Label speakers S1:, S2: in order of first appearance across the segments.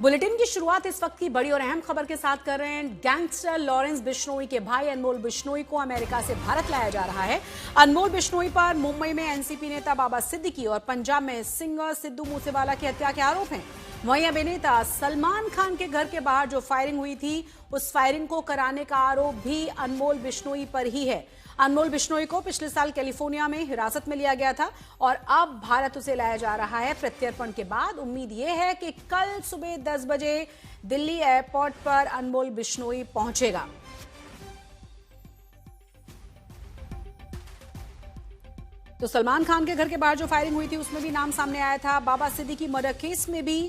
S1: Bulletin की शुरुआत इस वक्त की बड़ी और अहम खबर के साथ कर रहे हैं। गैंगस्टर लॉरेंस बिश्नोई के भाई अनमोल बिश्नोई को अमेरिका से भारत लाया जा रहा है। अनमोल बिश्नोई पर मुंबई में एनसीपी नेता बाबा सिद्दीकी और पंजाब में सिंगर सिद्धू मूसेवाला की हत्या के आरोप हैं। वहीं अभिनेता सलमान खान के घर के बाहर जो फायरिंग हुई थी, उस फायरिंग को कराने का आरोप भी अनमोल बिश्नोई पर ही है। अनमोल बिश्नोई को पिछले साल कैलिफोर्निया में हिरासत में लिया गया था और अब भारत उसे लाया जा रहा है। प्रत्यर्पण के बाद उम्मीद यह है कि कल सुबह 10 बजे दिल्ली एयरपोर्ट पर अनमोल बिश्नोई पहुंचेगा। तो सलमान खान के घर के बाहर जो फायरिंग हुई थी उसमें भी नाम सामने आया था। बाबा सिद्दीकी मर्डर केस में भी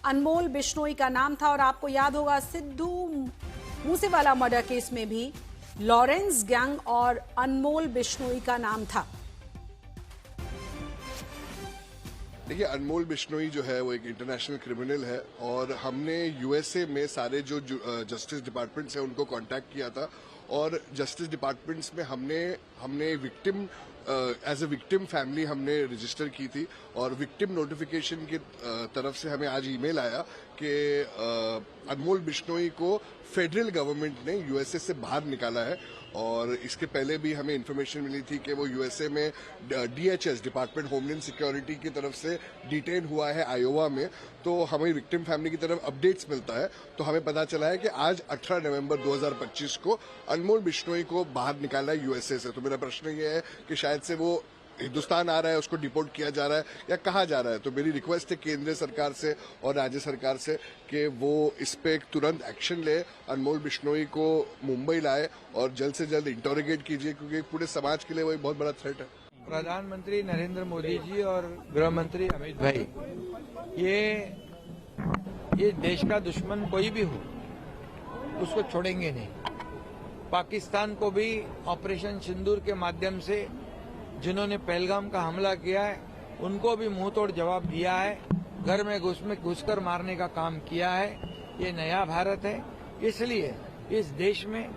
S1: अनमोल बिश्नोई का नाम था और आपको याद होगा सिद्धू मूसेवाला मर्डर केस में भी लॉरेंस गैंग और अनमोल बिश्नोई का नाम था।
S2: देखिए, अनमोल बिश्नोई जो है वो एक इंटरनेशनल क्रिमिनल है और हमने यूएसए में सारे जो जस्टिस डिपार्टमेंट्स हैं उनको कांटेक्ट किया था और जस्टिस डिपार्टमेंट्स में हमने victim as a victim family हमने रजिस्टर की थी और विक्टिम नोटिफिकेशन की तरफ से हमें आज ईमेल आया कि अनमोल बिश्नोई को फेडरल गवर्नमेंट ने यूएसए से बाहर निकाला है। और इसके पहले भी हमें इन्फॉर्मेशन मिली थी कि वो यूएसए में डीएचएस डिपार्टमेंट होमलैंड सिक्योरिटी की तरफ से डिटेन हुआ है आयोवा में। तो हमें विक्टिम फैमिली की तरफ अपडेट्स मिलता है, तो हमें पता चला है कि आज 18 नवंबर 2025 को अनमोल बिश्नोई को बाहर निकाला है यूएसए से। तो मेरा प्रश्न ये है कि शायद से वो हिंदुस्तान आ रहा है, उसको डिपोर्ट किया जा रहा है या कहाँ जा रहा है। तो मेरी रिक्वेस्ट है केंद्र सरकार से और राज्य सरकार से कि वो इस पे एक तुरंत एक्शन ले, अनमोल बिश्नोई को मुंबई लाए और जल्द से जल्द इंटरोगेट कीजिए, क्योंकि पूरे समाज के लिए वो एक बहुत बड़ा थ्रेट है।
S3: प्रधानमंत्री नरेंद्र मोदी जी और गृह मंत्री अमित भाई, ये देश का दुश्मन कोई भी हो उसको छोड़ेंगे नहीं। पाकिस्तान को भी ऑपरेशन सिंदूर के माध्यम से जिन्होंने पहलगाम का हमला किया है उनको भी मुंह तोड़ जवाब दिया है, घर में घुसकर मारने का काम किया है। ये नया भारत है, इसलिए इस देश में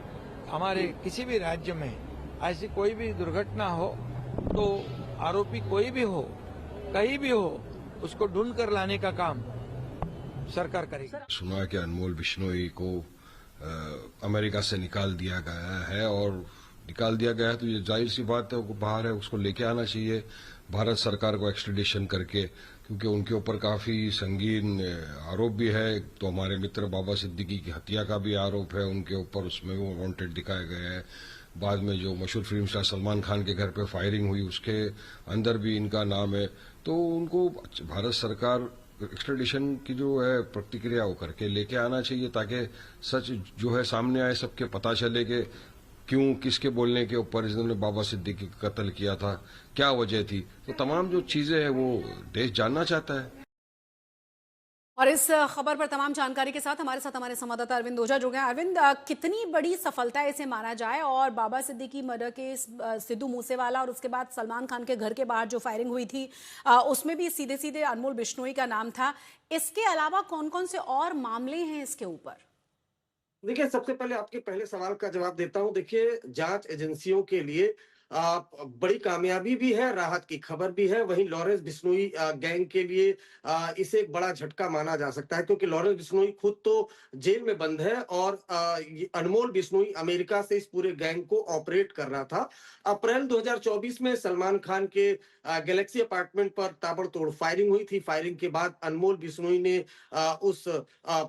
S3: हमारे किसी भी राज्य में ऐसी कोई भी दुर्घटना हो तो आरोपी कोई भी हो, कहीं भी हो, उसको ढूंढ कर लाने का काम सरकार करेगी।
S4: सुना कि अनमोल बिश्नोई को अमेरिका से निकाल दिया गया है और निकाल दिया गया है तो ये जाहिर सी बात है वो बाहर है, उसको लेके आना चाहिए भारत सरकार को एक्सट्रेडिशन करके, क्योंकि उनके ऊपर काफी संगीन आरोप भी है। तो हमारे मित्र बाबा सिद्दीकी की हत्या का भी आरोप है उनके ऊपर, उसमें वो वांटेड दिखाए गए हैं। बाद में जो मशहूर फिल्म स्टार सलमान खान के घर पे फायरिंग हुई उसके अंदर भी इनका नाम है। तो उनको भारत सरकार एक्सट्रेडिशन की जो है प्रतिक्रिया वो करके लेके आना चाहिए, ताकि सच जो है सामने आए, सबके पता चले कि क्यों, किसके बोलने के ऊपर इन्होंने बाबा सिद्दीकी का कत्ल किया था, क्या वजह थी। तो तमाम जो चीजें हैं वो देश जानना चाहता है।
S1: और इस खबर पर तमाम जानकारी के साथ हमारे संवाददाता अरविंद ओझा जुड़ गए। अरविंद, कितनी बड़ी सफलता इसे माना जाए और बाबा सिद्दीकी मर्डर केस, सिद्धू मूसेवाला और उसके बाद सलमान खान के घर के बाहर जो फायरिंग हुई थी उसमें भी सीधे सीधे अनमोल बिश्नोई का नाम था। इसके अलावा कौन कौन से और मामले हैं इसके ऊपर?
S5: देखिए, सबसे पहले आपके पहले सवाल का जवाब देता हूं। देखिए, जांच एजेंसियों के लिए बड़ी कामयाबी भी है, राहत की खबर भी है। वहीं लॉरेंस बिश्नोई गैंग के लिए इसे एक बड़ा झटका माना जा सकता है, क्योंकि लॉरेंस बिश्नोई खुद तो जेल में बंद है और अनमोल बिश्नोई अमेरिका से इस पूरे गैंग को ऑपरेट कर रहा था। अप्रैल 2024 में सलमान खान के गैलेक्सी अपार्टमेंट पर ताबड़तोड़ फायरिंग हुई थी। फायरिंग के बाद अनमोल बिश्नोई ने उस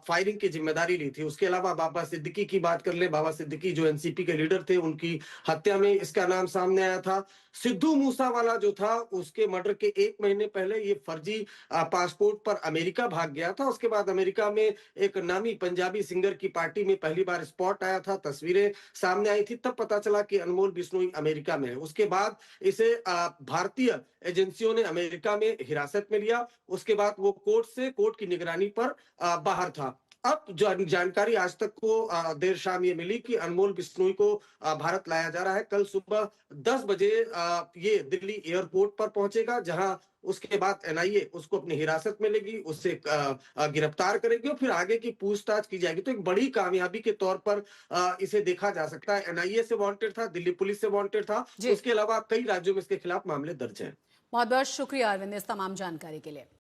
S5: फायरिंग की जिम्मेदारी ली थी। उसके अलावा बाबा सिद्दीकी की बात कर ले, बाबा सिद्दीकी जो एनसीपी के लीडर थे, उनकी हत्या में इसका नाम सामने आया था। सिद्धू मूसावाला जो था, उसके मर्डर के 1 महीने पहले ये फर्जी पासपोर्ट पर अमेरिका भाग गया था। उसके बाद अमेरिका में एक नामी पंजाबी सिंगर की पार्टी में पहली बार स्पॉट आया था, तस्वीरें सामने आई थी, तब पता चला कि अनमोल बिश्नोई अमेरिका में है। उसके बाद इसे भारतीय एजेंसियों ने अमेरिका में हिरासत में लिया। उसके बाद वो कोर्ट की निगरानी पर बाहर था। अब जो जानकारी आज तक को देर शाम ये मिली कि अनमोल बिश्नोई को भारत लाया जा रहा है। कल सुबह 10 बजे ये दिल्ली एयरपोर्ट पर पहुंचेगा, जहां उसके बाद एनआईए उसको अपनी हिरासत में लेगी, उससे गिरफ्तार करेगी और फिर आगे की पूछताछ की जाएगी। तो एक बड़ी कामयाबी के तौर पर इसे देखा जा सकता है। एनआईए से वांटेड था, दिल्ली पुलिस से वांटेड था, उसके अलावा कई राज्यों में इसके खिलाफ मामले दर्ज हैं।
S1: बहुत बहुत शुक्रिया अरविंद इस तमाम जानकारी के लिए।